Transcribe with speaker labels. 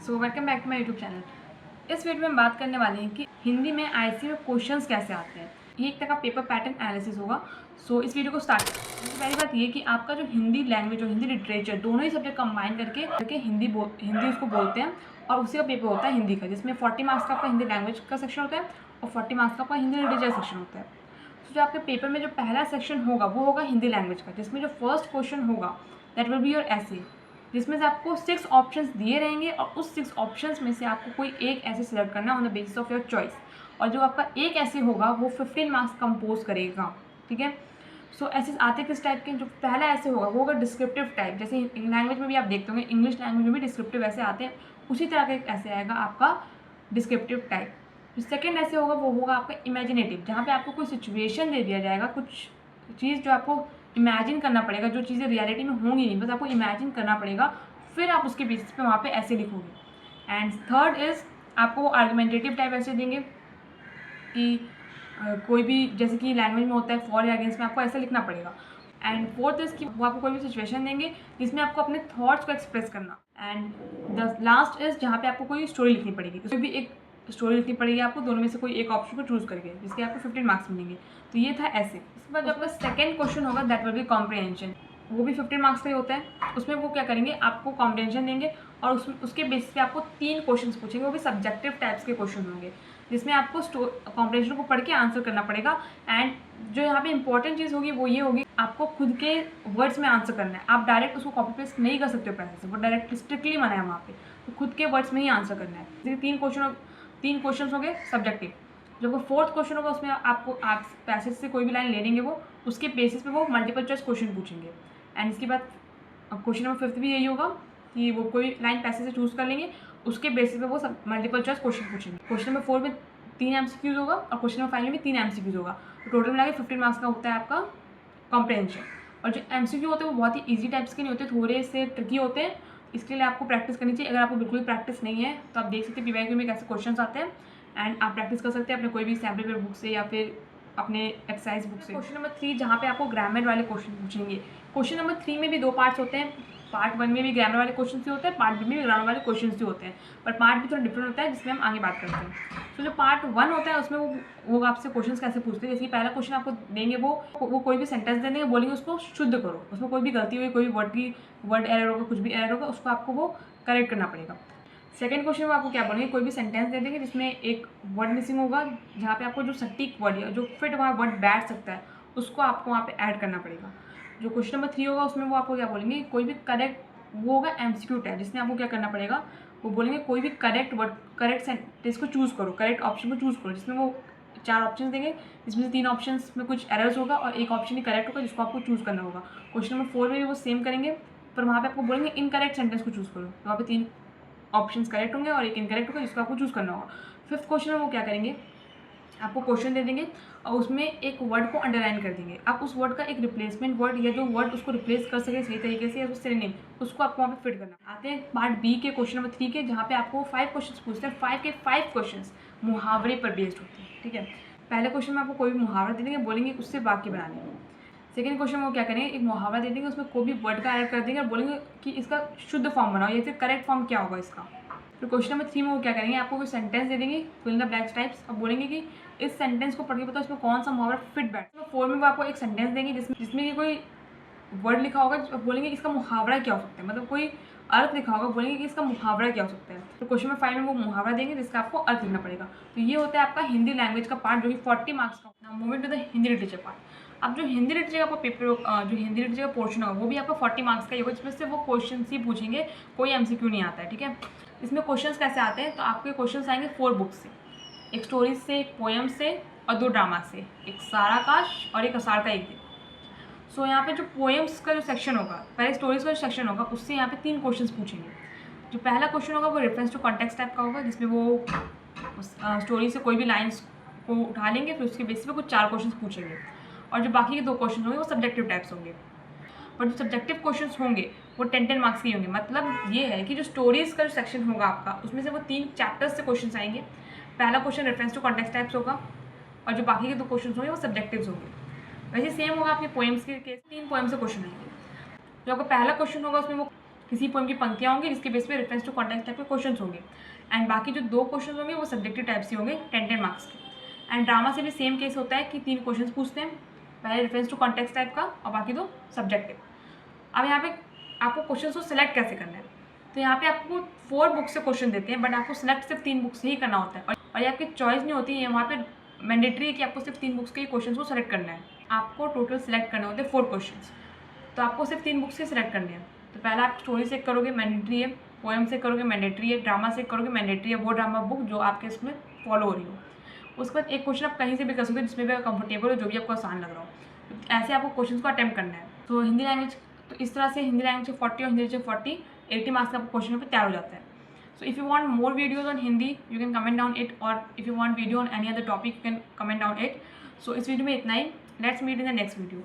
Speaker 1: So welcome back to my YouTube channel. इस video में हम बात करने वाले हैं कि हिंदी में आईसी में क्वेश्चंस कैसे आते हैं। ये एक तरह का पेपर पैटर्न एनालिसिस होगा। सो इस वीडियो को स्टार्ट सबसे पहली बात ये कि आपका जो हिंदी लैंग्वेज और हिंदी लिटरेचर दोनों ही सब्जेक्ट कंबाइन करके हिंदी उसको बोलते हैं और उसी का पेपर होता है हिंदी का, जिसमें 40 मार्क्स का आपका हिंदी लैंग्वेज का सेक्शन होता है और 40 मार्क्स का आपका हिंदी लिटरेचर सेक्शन होता है। तो जो आपके पेपर में जो पहला सेक्शन होगा वो होगा हिंदी लैंग्वेज का, जिसमें जो फर्स्ट क्वेश्चन होगा दैट विल बी योर एसे, जिसमें से आपको 6 ऑप्शंस दिए रहेंगे और उस 6 ऑप्शंस में से आपको कोई एक ऐसे सिलेक्ट करना on the basis of your choice. और जो आपका एक ऐसे होगा वो 15 मार्क्स कंपोज करेगा। ठीक है। सो ऐसे आते किस टाइप के, जो पहला ऐसे होगा वो होगा डिस्क्रिप्टिव टाइप। जैसे लैंग्वेज में भी आप देखते होंगे, इंग्लिश लैंग्वेज में भी डिस्क्रिप्टिव ऐसे आते हैं, उसी तरह का एक ऐसे आएगा आपका डिस्क्रिप्टिव टाइप। जो सेकेंड ऐसे होगा वो होगा आपका इमेजिनेटिव, जहाँ पे आपको कोई सिचुएशन दे दिया जाएगा, कुछ चीज़ जो आपको इमेजिन करना पड़ेगा, जो चीज़ें रियलिटी में होंगी नहीं, बस आपको इमेजिन करना पड़ेगा, फिर आप उसके बेसिस पे वहाँ पे ऐसे लिखोगे। एंड थर्ड इज़ आपको वो आर्गुमेंटेटिव टाइप ऐसे देंगे कि कोई भी, जैसे कि लैंग्वेज में होता है फॉर या अगेंस्ट में, आपको ऐसा लिखना पड़ेगा। एंड फोर्थ इज़ कि वो आपको कोई भी सिचुएशन देंगे जिसमें आपको अपने थॉट्स को एक्सप्रेस करना। एंड द लास्ट इज़ जहाँ पे आपको कोई स्टोरी लिखनी पड़ेगी, उसमें भी एक स्टोरी लिखनी पड़ेगी आपको, दोनों में से कोई एक ऑप्शन को चूज़ करके, जिसके आपको 15 मार्क्स मिलेंगे। तो ये था ऐसे। इसके बाद जो आपका सेकेंड क्वेश्चन होगा दैट विल बी कॉम्प्रिहेंशन, वो भी 15 मार्क्स का ही होता है। उसमें वो क्या करेंगे, आपको कॉम्प्रिहेंशन देंगे और उसके बेसिस पे आपको 3 क्वेश्चन पूछेंगे, वो भी सब्जेक्टिव टाइप्स के क्वेश्चन होंगे, जिसमें आपको कॉम्प्रिहेंशन को पढ़ के आंसर करना पड़ेगा। एंड जो यहाँ पे इंपॉर्टेंट चीज़ होगी वो ये होगी, आपको खुद के वर्ड्स में आंसर करना है। आप डायरेक्ट उसको कॉपी पेस्ट नहीं कर सकते हो पैसे से, वो डायरेक्ट स्ट्रिक्टली मना है वहाँ पे, तो खुद के वर्ड्स में ही आंसर करना है। जैसे 3 क्वेश्चन हो गए सब्जेक्टिव। जब वो फोर्थ क्वेश्चन होगा उसमें आपको आप पैसेज से कोई भी लाइन ले लेंगे, वो उसके बेसिस पे वो मल्टीपल चॉइस क्वेश्चन पूछेंगे। एंड इसके बाद क्वेश्चन नंबर 5 भी यही होगा कि वो कोई लाइन पैसेज से चूज़ कर लेंगे, उसके बेसिस पे वो सब मल्टीपल चॉइस क्वेश्चन पूछेंगे। क्वेश्चन नंबर 4 में 3 MCQs होगा और क्वेश्चन नंबर 5 में भी 3 MCQs होगा। तो टोटल मिला के 15 मार्क्स का होता है आपका कॉम्प्रिहेंशन। और जो MCQ होते हैं वो बहुत ही ईजी टाइप्स के नहीं होते, थोड़े से ट्रिकी होते हैं। इसके लिए आपको प्रैक्टिस करनी चाहिए। अगर आपको बिल्कुल प्रैक्टिस नहीं है तो आप देख सकते हैं PYQ में कैसे क्वेश्चन आते हैं, एंड आप प्रैक्टिस कर सकते हैं अपने कोई भी सैम्पल पेपर बुक से या फिर अपने एक्सरसाइज बुक से। क्वेश्चन नंबर 3 जहाँ पे आपको ग्रामर वाले क्वेश्चन पूछेंगे। क्वेश्चन नंबर 3 में भी 2 पार्ट्स होते हैं, पार्ट 1 में भी ग्रामर वाले क्वेश्चन ही होते हैं, पार्ट 2 में भी ग्रामर वाले क्वेश्चन ही होते हैं, पर पार्ट भी थोड़ा डिफरेंट होता है, जिसमें हम आगे बात करते हैं। तो जो पार्ट 1 होता है उसमें वो आपसे क्वेश्चन कैसे पूछते हैं। जैसे कि पहला क्वेश्चन आपको देंगे, वो कोई भी सेंटेंस दे देंगे, बोलेंगे उसको शुद्ध करो, उसमें कोई भी गलती हुई, कोई भी वर्ड एरर होगा, कुछ भी एरर होगा, उसको आपको वो करेक्ट करना पड़ेगा। सेकंड क्वेश्चन में आपको क्या बोलेंगे, कोई भी सेंटेंस दे देंगे जिसमें एक वर्ड मिसिंग होगा, जहाँ पे आपको जो सटीक वर्ड या जो फिट वहाँ वर्ड बैठ सकता है उसको आपको वहाँ पे ऐड करना पड़ेगा। जो क्वेश्चन नंबर 3 होगा उसमें वो आपको क्या बोलेंगे, कोई भी करेक्ट, वो होगा MCQ टाइप, जिसमें आपको क्या करना पड़ेगा, वो बोलेंगे कोई भी करेक्ट वर्ड, करेक्ट सेंटेंस को चूज़ करो, करेक्ट ऑप्शन को चूज़ करो, जिसमें वो 4 ऑप्शन देंगे, जिसमें से 3 ऑप्शन में कुछ एरर्स होगा और एक ऑप्शन ही करेक्ट होगा, जिसको आपको चूज़ करना होगा। क्वेश्चन नंबर 4 में भी वो सेम करेंगे, पर वहाँ पे आपको बोलेंगे इनकरेक्ट सेंटेंस को चूज़ करो, तो वहाँ पे 3 ऑप्शंस करेक्ट होंगे और एक इनकरेक्ट होगा, जिसको आपको चूज़ करना होगा। फिफ्थ क्वेश्चन में वो क्या करेंगे, आपको क्वेश्चन दे देंगे और उसमें एक वर्ड को अंडरलाइन कर देंगे। आप उस वर्ड का एक रिप्लेसमेंट वर्ड या जो वर्ड उसको रिप्लेस कर सके सही तरीके से, या उस सिनोनिम, उसको आपको वहाँ पे फिट करना। आते हैं पार्ट बी के क्वेश्चन नंबर 3 के, जहाँ पे आपको 5 क्वेश्चन पूछते हैं। 5 के 5 क्वेश्चन मुहावरे पर बेस्ड होते हैं। ठीक है। पहले क्वेश्चन में आपको कोई भी मुहावरा दे देंगे, बोलेंगे उससे वाक्य बना लेंगे। सेकंड क्वेश्चन में वो क्या करेंगे, एक मुहावरा दे देंगे, उसमें कोई भी वर्ड का ऐड कर देंगे और बोलेंगे कि इसका शुद्ध फॉर्म बनाओ या फिर करेक्ट फॉर्म क्या होगा इसका। फिर क्वेश्चन नंबर 3 में वो क्या करेंगे, आपको कोई सेंटेंस दे देंगे, fill in the blanks types, और बोलेंगे कि इस सेंटेंस को पढ़ के बताओ इसमें कौन सा मुहावरा फिट बैठ। 4 में वो आपको एक सेंटेंस देंगे जिसमें कि कोई वर्ड लिखा होगा, बोलेंगे इसका मुहावरा क्या हो सकता है, मतलब कोई अर्थ लिखा होगा, बोलेंगे कि इसका मुहावरा क्या हो सकता है। तो क्वेश्चन नंबर 5 में वो मुहावरा देंगे जिसका आपको अर्थ लिखना पड़ेगा। तो ये होता है आपका हिंदी लैंग्वेज का पार्ट, जो कि 40 मार्क्स का होता है। Moving to the Hindi literature part. अब जो हिंदी लिटरेचर का पेपर, जो हिंदी लिटरेचर का पोर्शन होगा वो भी आपका 40 मार्क्स का ही होगा, जिसमें से वो क्वेश्चन ही पूछेंगे, कोई MCQ नहीं आता है। ठीक है। इसमें क्वेश्चंस कैसे आते हैं, तो आपके क्वेश्चंस आएंगे 4 बुक्स से, एक स्टोरीज से, एक पोएम से और 2 ड्रामा से, एक साराकाश और एक असार का एक दिन। सो यहाँ पे जो पोएम्स का जो सेक्शन होगा, पहले स्टोरीज का जो सेक्शन होगा, उससे यहाँ पे 3 क्वेश्चंस पूछेंगे। जो पहला क्वेश्चन होगा वो रेफरेंस टू कॉन्टेक्स्ट टाइप का होगा, जिसमें वो स्टोरी से कोई भी लाइन्स को उठा लेंगे, फिर उसके बेसिस पे कुछ 4 क्वेश्चन पूछेंगे। और जो बाकी के 2 क्वेश्चन होंगे वो सब्जेक्टिव टाइप्स होंगे। पर जो सब्जेक्टिव क्वेश्चन होंगे वो 10-10 मार्क्स के होंगे। मतलब ये है कि जो स्टोरीज का जो सेक्शन होगा आपका, उसमें से वो 3 चैप्टर्स से क्वेश्चन आएंगे। पहला question reference to context types होगा और जो बाकी के 2 क्वेश्चन होंगे वो सब्जेक्टिव्स होंगे। वैसे सेम होगा आपके पोएम्स के केस, 3 पोएम से क्वेश्चन आएंगे। जो आपका पहला क्वेश्चन होगा उसमें वो किसी पोएम की पंक्तियाँ होंगी जिसके बेस पे रेफरेंस टू कॉन्टेक्स्ट टाइप के क्वेश्चन होंगे। एंड बाकी जो 2 क्वेश्चन होंगे वो सब्जेक्टिव टाइप से होंगे 10-10 मार्क्स के। एंड ड्रामा से भी सेम केस होता है कि 3 क्वेश्चन पूछते हैं, पहले रेफरेंस टू कॉन्टेक्स्ट टाइप का और बाकी 2 सब्जेक्टिव। अब यहाँ पे आपको क्वेश्चन को सिलेक्ट कैसे करना है, तो यहाँ पे आपको 4 बुक से क्वेश्चन देते हैं, बट आपको सिलेक्ट सिर्फ 3 बुक से ही करना होता है। और ये आपकी चॉइस नहीं होती है, वहाँ पे मैंडेटरी है कि आपको सिर्फ 3 बुक्स के क्वेश्चन को सेलेक्ट करना है। आपको टोटल सेलेक्ट करने होते हैं 4 क्वेश्चन, तो आपको सिर्फ 3 बुक्स से सेलेक्ट करने हैं। तो पहला आप स्टोरी से करोगे, मैंडेटरी है, पोएम से करोगे, मैंडेटरी है, ड्रामा से करोगे, मैंडेटरी है, वो ड्रामा बुक जो आपके इसमें फॉलो हो रही हो। उसके बाद एक क्वेश्चन आप कहीं से भी कर सकते हो जिसमें भी कंफर्टेबल हो, जो भी आपको आसान लग रहा हो। ऐसे आपको क्वेश्चन को अटैम्प्ट करना है। तो हिंदी लैंग्वेज, तो इस तरह से हिंदी लैंग्वेज 40 और हिंदी लैंग्वेज 40 80 मार्क्स का क्वेश्चन पेपर तैयार हो जाता है। So if you want more videos on Hindi, you can comment down it, or if you want video on any other topic, you can comment down it. So इस video में इतना ही. Let's meet in the next video.